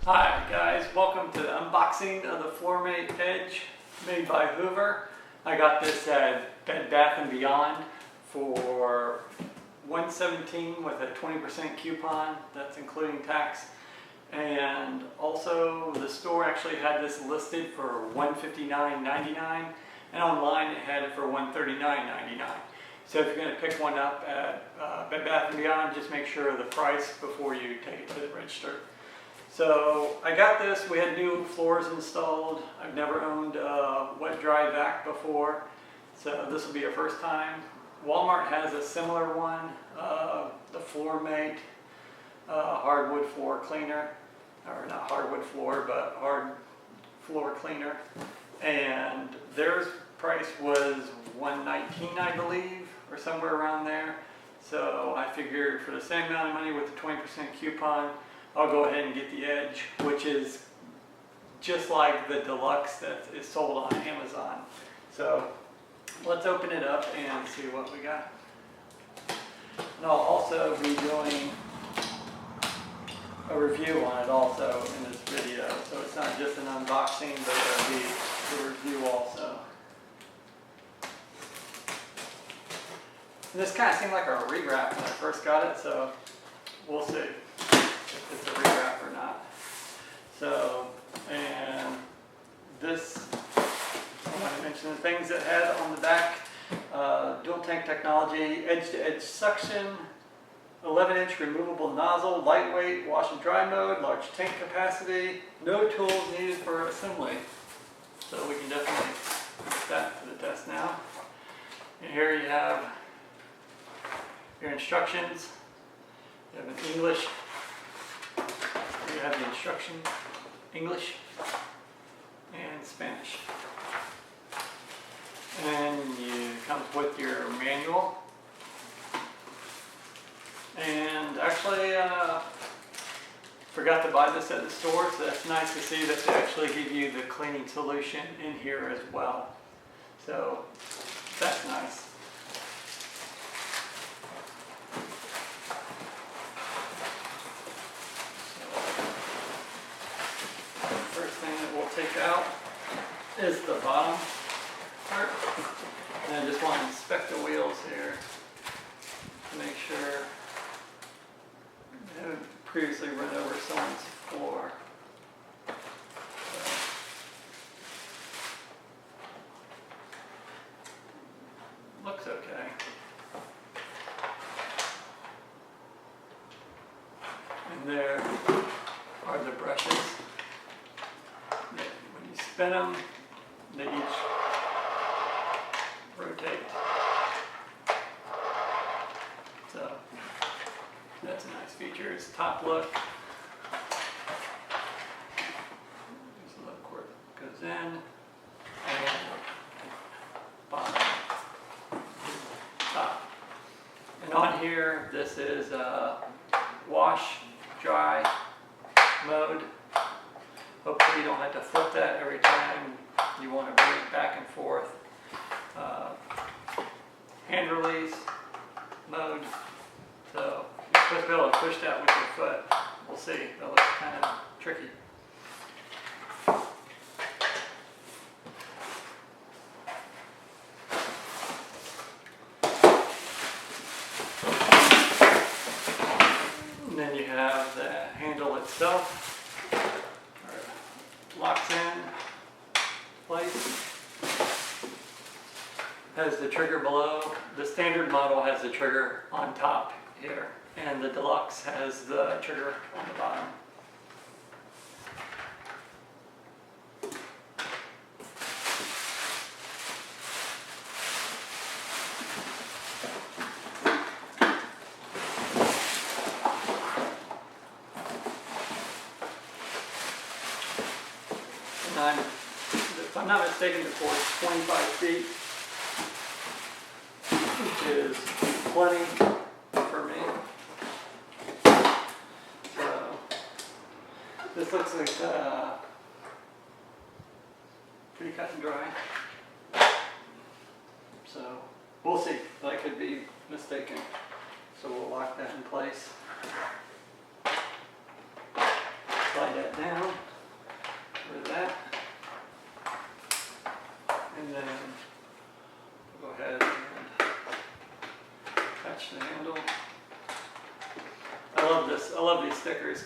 Hi guys, welcome to the unboxing of the Floormate Edge made by Hoover. I got this at Bed Bath & Beyond for $117 with a 20% coupon, that's including tax. And also the store actually had this listed for $159.99 and online it had it for $139.99. So if you're going to pick one up at Bed Bath & Beyond, just make sure of the price before you take it to the register. So I got this, we had new floors installed. I've never owned a wet dry vac before, so this will be our first time. Walmart has a similar one, the Floormate hardwood floor cleaner, or not hardwood floor, but hard floor cleaner. And theirs price was $119, I believe, or somewhere around there. So I figured for the same amount of money with the 20% coupon, I'll go ahead and get the Edge, which is just like the Deluxe that is sold on Amazon. So let's open it up and see what we got. And I'll also be doing a review on it also in this video. So it's not just an unboxing, but it'll be a review also. And this kind of seemed like a rewrap when I first got it, so we'll see if it's a rewrap or not. So, and this, I want to mention the things it had on the back. Dual tank technology, edge-to-edge suction, 11-inch removable nozzle, lightweight, wash and dry mode, large tank capacity, no tools needed for assembly. So we can definitely put that to the test now. And here you have your instructions. You have an English. You have the instruction, English and Spanish. And it comes with your manual. And actually, forgot to buy this at the store, so that's nice to see that they actually give you the cleaning solution in here as well. So that's nice. Take out is the bottom part, and I just want to inspect the wheels here to make sure I haven't previously run over someone's floor. So, looks okay. And there are the brushes. Spin them, they each rotate. So that's a nice feature. It's top look. Just look where it goes in. And bottom, top. And on here, this is wash, dry mode. Hopefully you don't have to flip that every time you want to bring it back and forth. Hand release mode. So you're supposed to be able to push that with your foot. We'll see. That looks kind of tricky. And then you have the handle itself. Locks in place. Has the trigger below. The standard model has the trigger on top here, and the Deluxe has the trigger on the bottom. If I'm not mistaken, the cord is 25 feet, which is plenty for me. So this looks like pretty cut and dry. So we'll see. I could be mistaken. So we'll lock that in place. down for that. And then we'll go ahead and touch the handle. I love this. I love these stickers.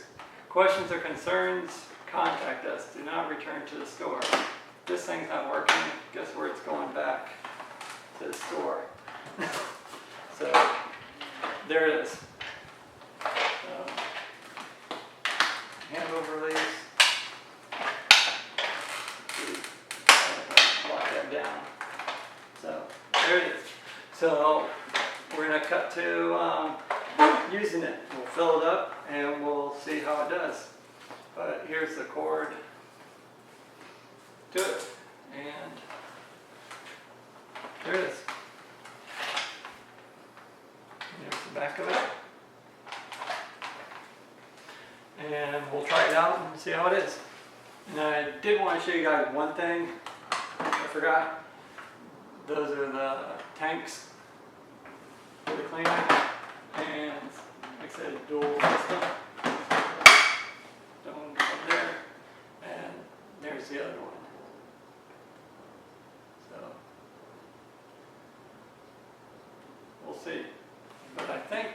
Questions or concerns, contact us. Do not return to the store. If this thing's not working, guess where it's going back? To the store. So there it is. Hand over release. Lock that down. So there it is. So we're going to cut to using it. We'll fill it up and we'll see how it does. But here's the cord to it. And there it is. There's the back of it. And we'll try it out and see how it is. And I did want to show you guys one thing I forgot. Those are the tanks for the cleaner. And like I said, dual system. One there. And there's the other one. So we'll see. But I think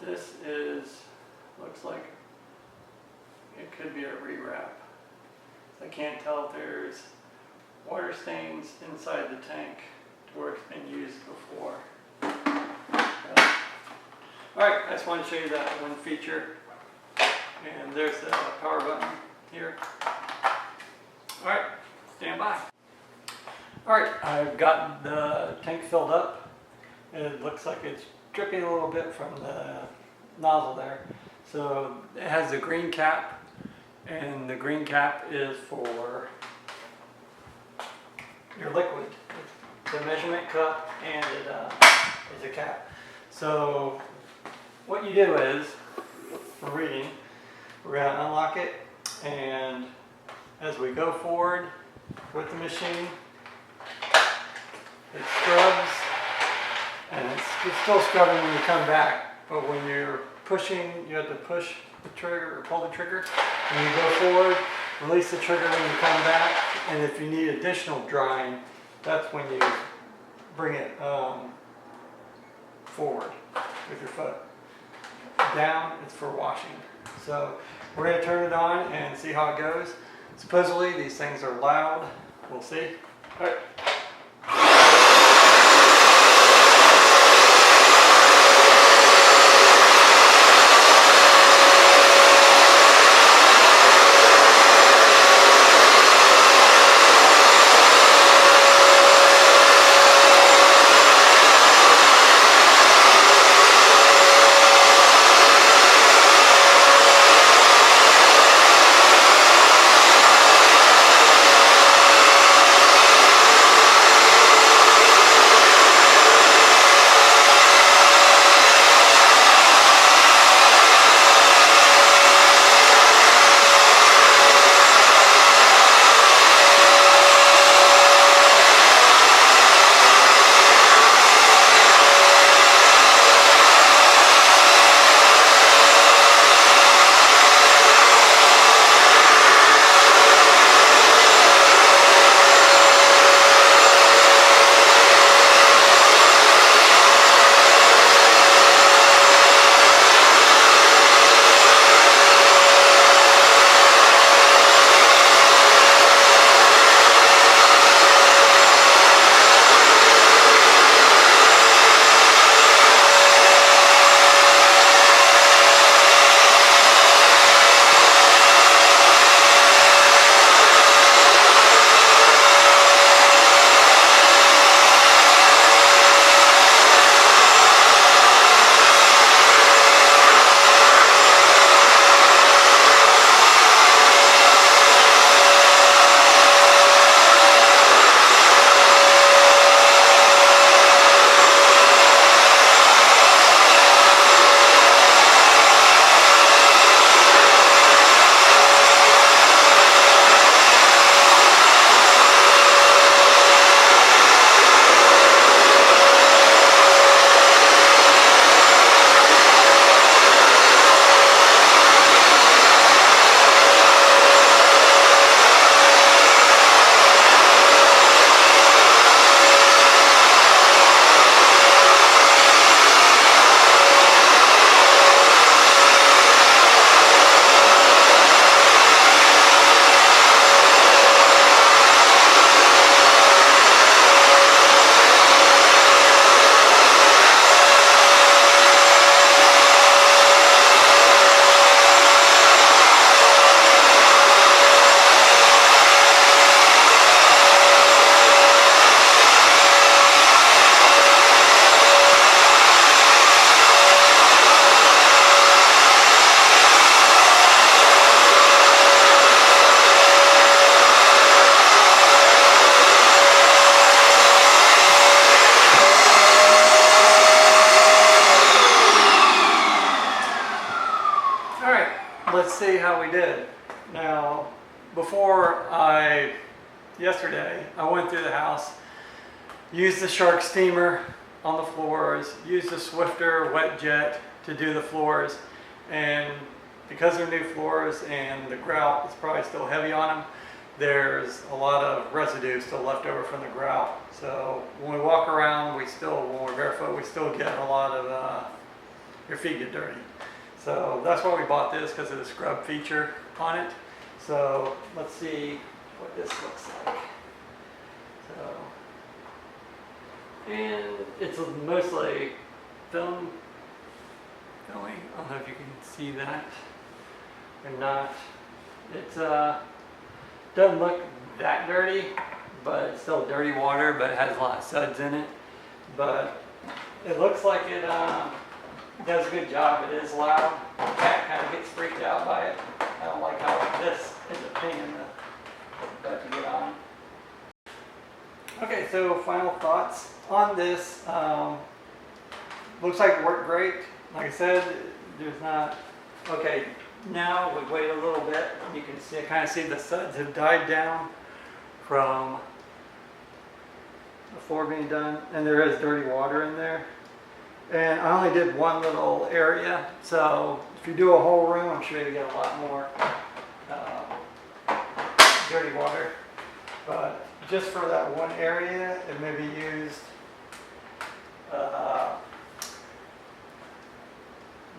this looks like it could be a rewrap. I can't tell if there's water stains inside the tank to where it's been used before. Alright, I just want to show you that one feature. And there's the power button here. Alright, stand by. Alright, I've got the tank filled up. It looks like it's dripping a little bit from the nozzle there. So it has a green cap, and the green cap is for your liquid. It's a measurement cup and it is a cap. So what you do is, for reading, we're going to unlock it, and as we go forward with the machine, it scrubs, and it's still scrubbing when you come back, but when you're pushing, you have to push the trigger or pull the trigger. When you go forward, release the trigger when you come back, and if you need additional drying, that's when you bring it forward with your foot. Down, it's for washing. So we're going to turn it on and see how it goes. Supposedly these things are loud. We'll see. All right. let's see how we did. Now, yesterday, I went through the house, used the Shark steamer on the floors, used the Swiffer wet jet to do the floors, and because they're new floors and the grout is probably still heavy on them, there's a lot of residue still left over from the grout. So when we walk around, when we're barefoot, we still get a lot of, your feet get dirty. So that's why we bought this, because of the scrub feature on it. So let's see what this looks like. And it's mostly filmy. I don't know if you can see that or not. It doesn't look that dirty, but it's still dirty water, but it has a lot of suds in it. But it looks like it does a good job. It is loud. The cat kind of gets freaked out by it. I don't like how this is a pain in the butt to get on. Okay, so final thoughts on this. Looks like it worked great. Like I said, there's not. Okay, now we wait a little bit. You can see, kind of see the suds have died down from the floor being done, and there is dirty water in there. And I only did one little area, so if you do a whole room, I'm sure you get a lot more dirty water. But just for that one area, it may be used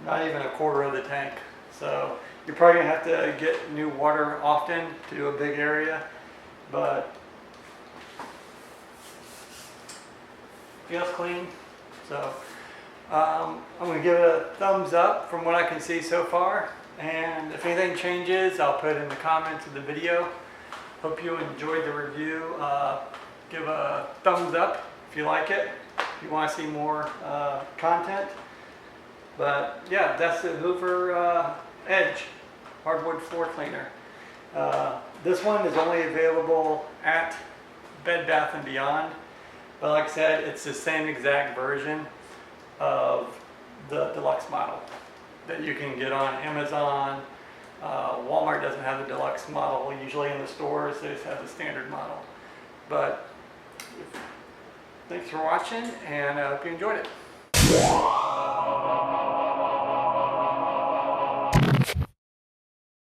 not even a quarter of the tank. So you're probably gonna have to get new water often to do a big area, but feels clean. So I'm gonna give it a thumbs up from what I can see so far. And if anything changes, I'll put it in the comments of the video. Hope you enjoyed the review. Give a thumbs up if you like it, if you want to see more content. But yeah, that's the Hoover Edge hardwood floor cleaner. This one is only available at Bed Bath & Beyond. But like I said, it's the same exact version of the Deluxe model that you can get on Amazon. Walmart doesn't have the Deluxe model. Usually in the stores, they just have the standard model. But thanks for watching, and I hope you enjoyed it.